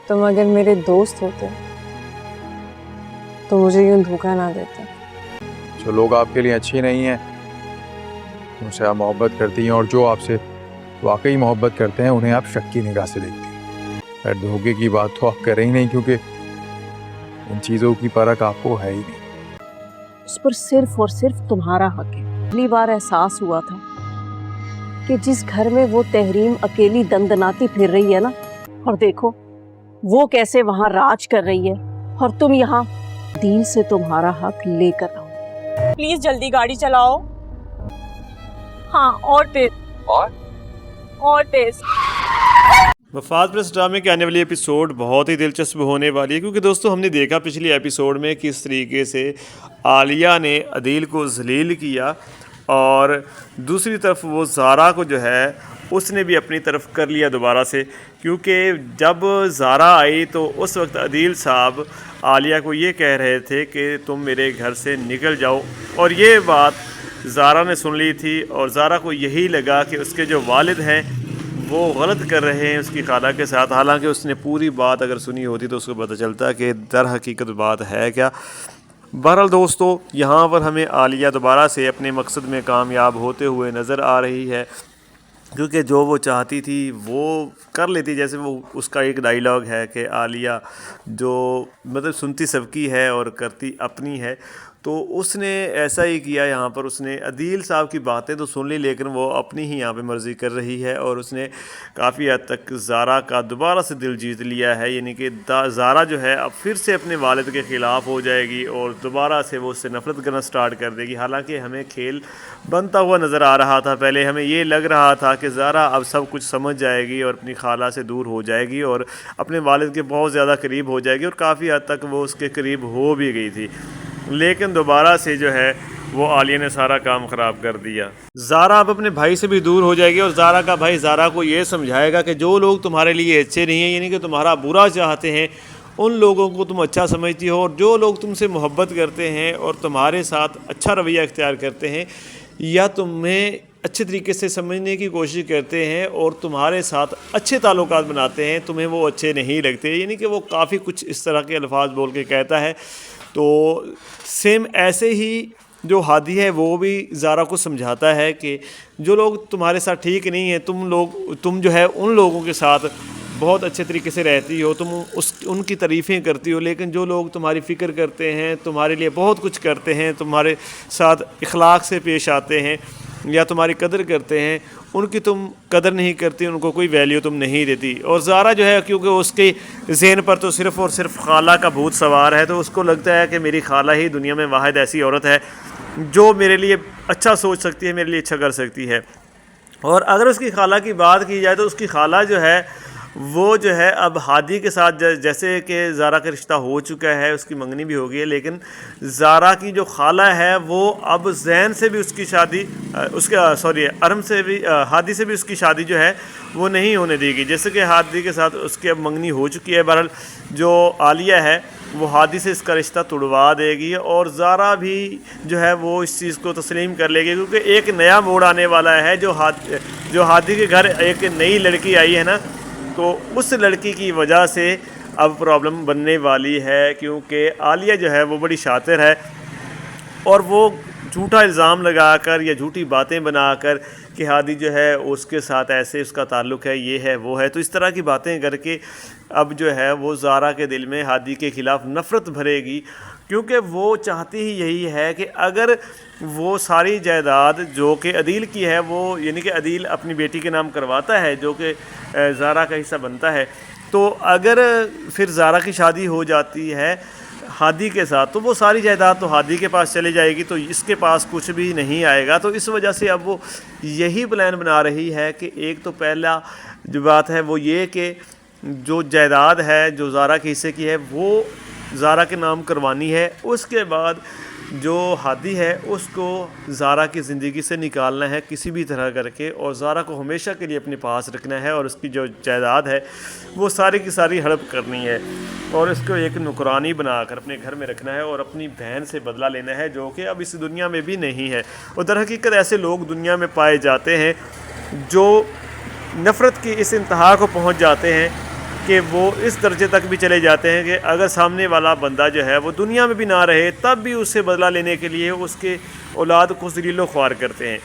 तुम अगर मेरे दोस्त होते तो मुझे यूं धोखा ना देते। जो लोग आपके लिए अच्छे नहीं हैं, उनसे आप मोहब्बत करती हैं, और जो आपसे वाकई मोहब्बत करते हैं उन्हें आप शक की निगाह से देखती हैं। खैर, धोखे की बात तो आप कर ही नहीं, क्योंकि इन चीज़ों की परख आपको है ही नहीं। उस पर सिर्फ और सिर्फ तुम्हारा हक है। पहली बार एहसास हुआ था कि जिस घर में वो तहरीम अकेली दंदनाती फिर रही है ना, और देखो वो कैसे वहां राज कर रही है, और तुम यहाँ दिल से तुम्हारा हक लेकर आओ। प्लीज जल्दी गाड़ी चलाओ। हाँ, और तेज और तेज। वफाद प्लस ड्रामे के आने वाली एपिसोड बहुत ही दिलचस्प होने वाली है, क्योंकि दोस्तों हमने देखा पिछली एपिसोड में किस तरीके से आलिया ने अदील को जलील किया, और दूसरी तरफ वो ज़ारा को जो है उसने भी अपनी तरफ कर लिया दोबारा से। क्योंकि जब ज़ारा आई तो उस वक्त अदील साहब आलिया को ये कह रहे थे कि तुम मेरे घर से निकल जाओ, और ये बात ज़ारा ने सुन ली थी, और ज़ारा को यही लगा कि उसके जो वालिद हैं वो गलत कर रहे हैं उसकी खाला के साथ। हालांकि उसने पूरी बात अगर सुनी होती तो उसको पता चलता कि दर हकीकत बात है क्या। बहरहाल दोस्तों, यहाँ पर हमें आलिया दोबारा से अपने मकसद में कामयाब होते हुए नज़र आ रही है, क्योंकि जो वो चाहती थी वो कर लेती। जैसे वो उसका एक डायलॉग है कि आलिया जो मतलब सुनती सबकी है और करती अपनी है, तो उसने ऐसा ही किया। यहाँ पर उसने अदील साहब की बातें तो सुन ली, लेकिन वो अपनी ही यहाँ पे मर्ज़ी कर रही है, और उसने काफ़ी हद तक ज़ारा का दोबारा से दिल जीत लिया है। यानी कि ज़ारा जो है अब फिर से अपने वालिद के ख़िलाफ़ हो जाएगी और दोबारा से वो उससे नफ़रत करना स्टार्ट कर देगी। हालांकि हमें खेल बनता हुआ नज़र आ रहा था। पहले हमें ये लग रहा था कि ज़ारा अब सब कुछ समझ जाएगी और अपनी खाला से दूर हो जाएगी और अपने वालिद के बहुत ज़्यादा करीब हो जाएगी, और काफ़ी हद तक वो उसके करीब हो भी गई थी। लेकिन दोबारा से जो है वो आलिया ने सारा काम ख़राब कर दिया। ज़ारा अब अपने भाई से भी दूर हो जाएगी, और ज़ारा का भाई ज़ारा को ये समझाएगा कि जो लोग तुम्हारे लिए अच्छे नहीं हैं, यानी कि तुम्हारा बुरा चाहते हैं, उन लोगों को तुम अच्छा समझती हो, और जो लोग तुमसे मोहब्बत करते हैं और तुम्हारे साथ अच्छा रवैया इख्तियार करते हैं, या तुम्हें अच्छे तरीके से समझने की कोशिश करते हैं और तुम्हारे साथ अच्छे ताल्लुकात बनाते हैं, तुम्हें वो अच्छे नहीं लगते। यानी कि वो काफ़ी कुछ इस तरह के अल्फाज बोल के कहता है। तो सेम ऐसे ही जो हादी है वो भी ज़ारा को समझाता है कि जो लोग तुम्हारे साथ ठीक नहीं है, तुम जो है उन लोगों के साथ बहुत अच्छे तरीके से रहती हो, तुम उनकी तारीफ़ें करती हो, लेकिन जो लोग तुम्हारी फ़िक्र करते हैं, तुम्हारे लिए बहुत कुछ करते हैं, तुम्हारे साथ इखलाक से पेश आते हैं या तुम्हारी कदर करते हैं, उनकी तुम कदर नहीं करती, उनको कोई वैल्यू तुम नहीं देती। और ज़ारा जो है, क्योंकि उसके ज़हन पर तो सिर्फ़ और सिर्फ खाला का भूत सवार है, तो उसको लगता है कि मेरी खाला ही दुनिया में वाहिद ऐसी औरत है जो मेरे लिए अच्छा सोच सकती है, मेरे लिए अच्छा कर सकती है। और अगर उसकी खाला की बात की जाए तो उसकी खाला जो है वो जो है अब हादी के साथ जैसे कि ज़ारा का रिश्ता हो चुका है, उसकी मंगनी भी हो गई है, लेकिन ज़ारा की जो खाला है वो अब ज़ैन से भी उसकी शादी अरम से भी हादी से भी उसकी शादी जो है वो नहीं होने देगी। जैसे कि हादी के साथ उसकी अब मंगनी हो चुकी है। बहरहाल जो आलिया है वो हादी से इसका रिश्ता तुड़वा देगी, और ज़ारा भी जो है वो इस चीज़ को तस्लीम कर लेगी, क्योंकि एक नया मोड़ आने वाला है। जो हादी के घर एक नई लड़की आई है ना, तो उस लड़की की वजह से अब प्रॉब्लम बनने वाली है, क्योंकि आलिया जो है वो बड़ी शातिर है, और वो झूठा इल्ज़ाम लगाकर या झूठी बातें बनाकर कि हादी जो है उसके साथ ऐसे उसका ताल्लुक़ है, ये है वो है, तो इस तरह की बातें करके अब जो है वो ज़ारा के दिल में हादी के ख़िलाफ़ नफ़रत भरेगी, क्योंकि वो चाहती ही यही है कि अगर वो सारी जायदाद जो कि अदील की है, वो यानी कि अदील अपनी बेटी के नाम करवाता है, जो कि ज़ारा का हिस्सा बनता है, तो अगर फिर ज़ारा की शादी हो जाती है हादी के साथ, तो वो सारी जायदाद तो हादी के पास चली जाएगी, तो इसके पास कुछ भी नहीं आएगा। तो इस वजह से अब वो यही प्लान बना रही है कि एक तो पहला जो बात है वो ये कि जो जायदाद है जो ज़ारा के हिस्से की है वो ज़ारा के नाम करवानी है, उसके बाद जो हादी है उसको ज़ारा की ज़िंदगी से निकालना है किसी भी तरह करके, और ज़ारा को हमेशा के लिए अपने पास रखना है, और उसकी जो जायदाद है वो सारी की सारी हड़प करनी है, और इसको एक नुकरानी बनाकर अपने घर में रखना है, और अपनी बहन से बदला लेना है, जो कि अब इस दुनिया में भी नहीं है। और दर हकीकत ऐसे लोग दुनिया में पाए जाते हैं जो नफ़रत की इस इंतहा को पहुँच जाते हैं کہ وہ اس درجے تک بھی چلے جاتے ہیں کہ اگر سامنے والا بندہ جو ہے وہ دنیا میں بھی نہ رہے تب بھی اس سے بدلہ لینے کے لیے اس کے اولاد کو ذلیل و خوار کرتے ہیں۔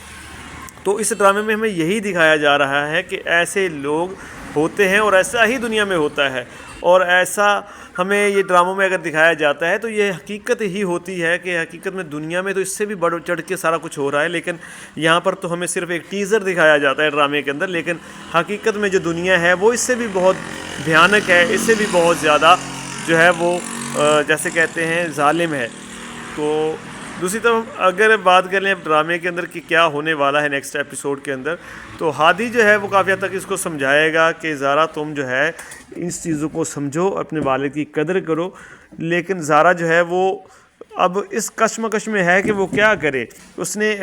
تو اس ڈرامے میں ہمیں یہی دکھایا جا رہا ہے کہ ایسے لوگ ہوتے ہیں اور ایسا ہی دنیا میں ہوتا ہے، اور ایسا ہمیں یہ ڈراموں میں اگر دکھایا جاتا ہے تو یہ حقیقت ہی ہوتی ہے کہ حقیقت میں دنیا میں تو اس سے بھی بڑھ چڑھ کے سارا کچھ ہو رہا ہے، لیکن یہاں پر تو ہمیں صرف ایک ٹیزر دکھایا جاتا ہے ڈرامے کے اندر، لیکن حقیقت میں جو دنیا ہے وہ اس سے بھی بہت بھیانک ہے، اس سے بھی بہت زیادہ جو ہے وہ جیسے کہتے ہیں ظالم ہے۔ تو دوسری طرف اگر بات کر لیں ڈرامے کے اندر کہ کیا ہونے والا ہے نیکسٹ ایپیسوڈ کے اندر، تو ہادی جو ہے وہ کافی حد تک اس کو سمجھائے گا کہ زارا تم جو ہے اس چیزوں کو سمجھو، اپنے والد کی قدر کرو، لیکن زارا جو ہے وہ اب اس کشمکش میں ہے کہ وہ کیا کرے۔ اس نے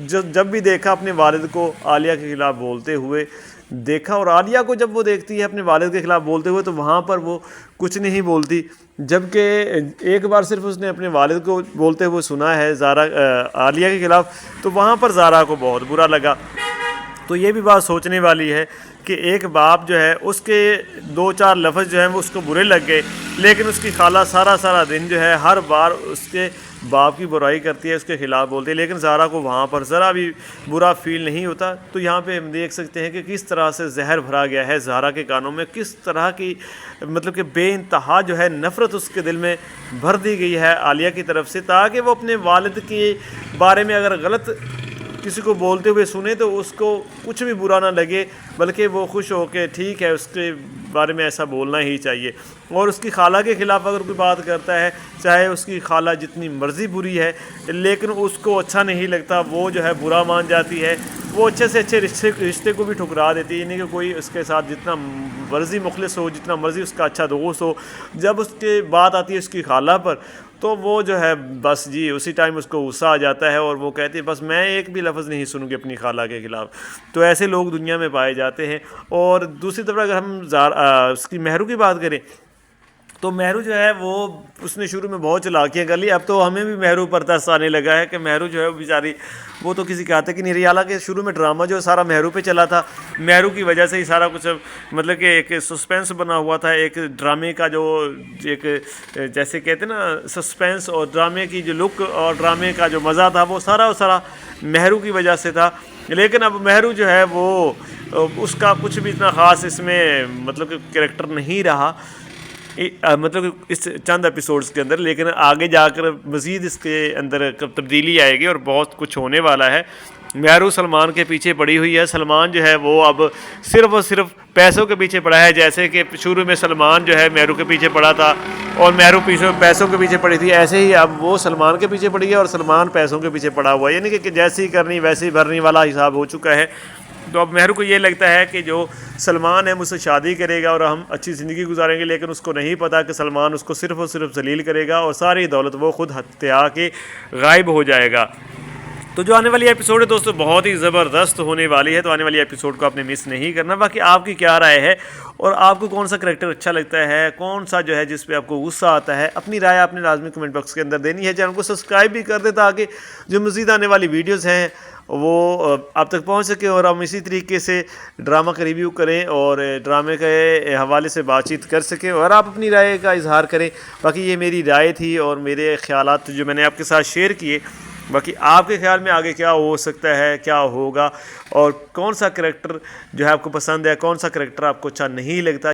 جب بھی دیکھا اپنے والد کو عالیہ کے خلاف بولتے ہوئے دیکھا، اور عالیہ کو جب وہ دیکھتی ہے اپنے والد کے خلاف بولتے ہوئے تو وہاں پر وہ کچھ نہیں بولتی، جبکہ ایک بار صرف اس نے اپنے والد کو بولتے ہوئے سنا ہے زارا عالیہ کے خلاف، تو وہاں پر زارا کو بہت برا لگا۔ تو یہ بھی بات سوچنے والی ہے کہ ایک باپ جو ہے اس کے 2-4 لفظ جو ہیں وہ اس کو برے لگ گئے، لیکن اس کی خالہ سارا دن جو ہے ہر بار اس کے باپ کی برائی کرتی ہے، اس کے خلاف بولتی ہے، لیکن زارا کو وہاں پر ذرا بھی برا فیل نہیں ہوتا۔ تو یہاں پہ ہم دیکھ سکتے ہیں کہ کس طرح سے زہر بھرا گیا ہے زارا کے کانوں میں، کس طرح کی مطلب کہ بے انتہا جو ہے نفرت اس کے دل میں بھر دی گئی ہے عالیہ کی طرف سے، تاکہ وہ اپنے والد کے بارے میں اگر غلط کسی کو بولتے ہوئے سنے تو اس کو کچھ بھی برا نہ لگے، بلکہ وہ خوش ہو کے ٹھیک ہے اس کے بارے میں ایسا بولنا ہی چاہیے۔ اور اس کی خالہ کے خلاف اگر کوئی بات کرتا ہے، چاہے اس کی خالہ جتنی مرضی بری ہے، لیکن اس کو اچھا نہیں لگتا، وہ جو ہے برا مان جاتی ہے، وہ اچھے سے اچھے رشتے کو بھی ٹھکرا دیتی ہے، یعنی کہ کوئی اس کے ساتھ جتنا مرضی مخلص ہو، جتنا مرضی اس کا اچھا دوست ہو، جب اس کے بات آتی ہے اس کی خالہ پر تو وہ جو ہے بس جی اسی ٹائم اس کو غصہ آ جاتا ہے، اور وہ کہتی ہے بس میں ایک بھی لفظ نہیں سنوں گی اپنی خالہ کے خلاف۔ تو ایسے لوگ دنیا میں پائے جاتے ہیں۔ اور دوسری طرف اگر ہم اس کی مہرو کی بات کریں تو مہرو جو ہے وہ اس نے شروع میں بہت چلاکیاں کر لی، اب تو ہمیں بھی مہرو پر ترس آنے لگا ہے کہ مہرو جو ہے وہ بیچاری وہ تو کسی کے ہاتھ کی نہیں رہی، حالانکہ شروع میں ڈرامہ جو سارا مہرو پہ چلا تھا، مہرو کی وجہ سے ہی سارا کچھ مطلب کہ ایک سسپینس بنا ہوا تھا، ایک ڈرامے کا جو ایک جیسے کہتے ہیں نا سسپینس، اور ڈرامے کی جو لک اور ڈرامے کا جو مزہ تھا وہ سارا مہرو کی وجہ سے تھا۔ لیکن اب مہرو جو ہے وہ اس کا کچھ بھی اتنا خاص اس میں مطلب کہ کریکٹر نہیں رہا، مطلب اس چند ایپیسوڈز کے اندر، لیکن آگے جا کر مزید اس کے اندر تبدیلی آئے گی اور بہت کچھ ہونے والا ہے۔ مہرو سلمان کے پیچھے پڑی ہوئی ہے، سلمان جو ہے وہ اب صرف اور صرف پیسوں کے پیچھے پڑا ہے، جیسے کہ شروع میں سلمان جو ہے مہرو کے پیچھے پڑا تھا اور مہرو پیسوں کے پیچھے پڑی تھی، ایسے ہی اب وہ سلمان کے پیچھے پڑی ہے اور سلمان پیسوں کے پیچھے پڑا ہوا ہے، یعنی کہ جیسی کرنی ویسی بھرنی والا حساب ہو چکا ہے۔ تو اب مہرو کو یہ لگتا ہے کہ جو سلمان ہے مجھ سے شادی کرے گا اور ہم اچھی زندگی گزاریں گے، لیکن اس کو نہیں پتا کہ سلمان اس کو صرف اور صرف ذلیل کرے گا اور ساری دولت وہ خود ہتھیا کے غائب ہو جائے گا۔ تو جو آنے والی ایپیسوڈ ہے دوستو بہت ہی زبردست ہونے والی ہے، تو آنے والی ایپیسوڈ کو آپ نے مس نہیں کرنا۔ باقی آپ کی کیا رائے ہے اور آپ کو کون سا کریکٹر اچھا لگتا ہے، کون سا جو ہے جس پہ آپ کو غصہ آتا ہے، اپنی رائے آپ نے لازمی کمنٹ باکس کے اندر دینی ہے۔ چینل کو سبسکرائب بھی کر دیں تاکہ جو مزید آنے والی ویڈیوز ہیں وہ آپ تک پہنچ سکے اور ہم اسی طریقے سے ڈرامہ کا ریویو کریں اور ڈرامے کے حوالے سے بات چیت کر سکیں اور آپ اپنی رائے کا اظہار کریں۔ باقی یہ میری رائے تھی اور میرے خیالات جو میں نے آپ کے ساتھ شیئر کیے۔ باقی آپ کے خیال میں آگے کیا ہو سکتا ہے، کیا ہوگا، اور کون سا کریکٹر جو ہے آپ کو پسند ہے، کون سا کریکٹر آپ کو اچھا نہیں لگتا۔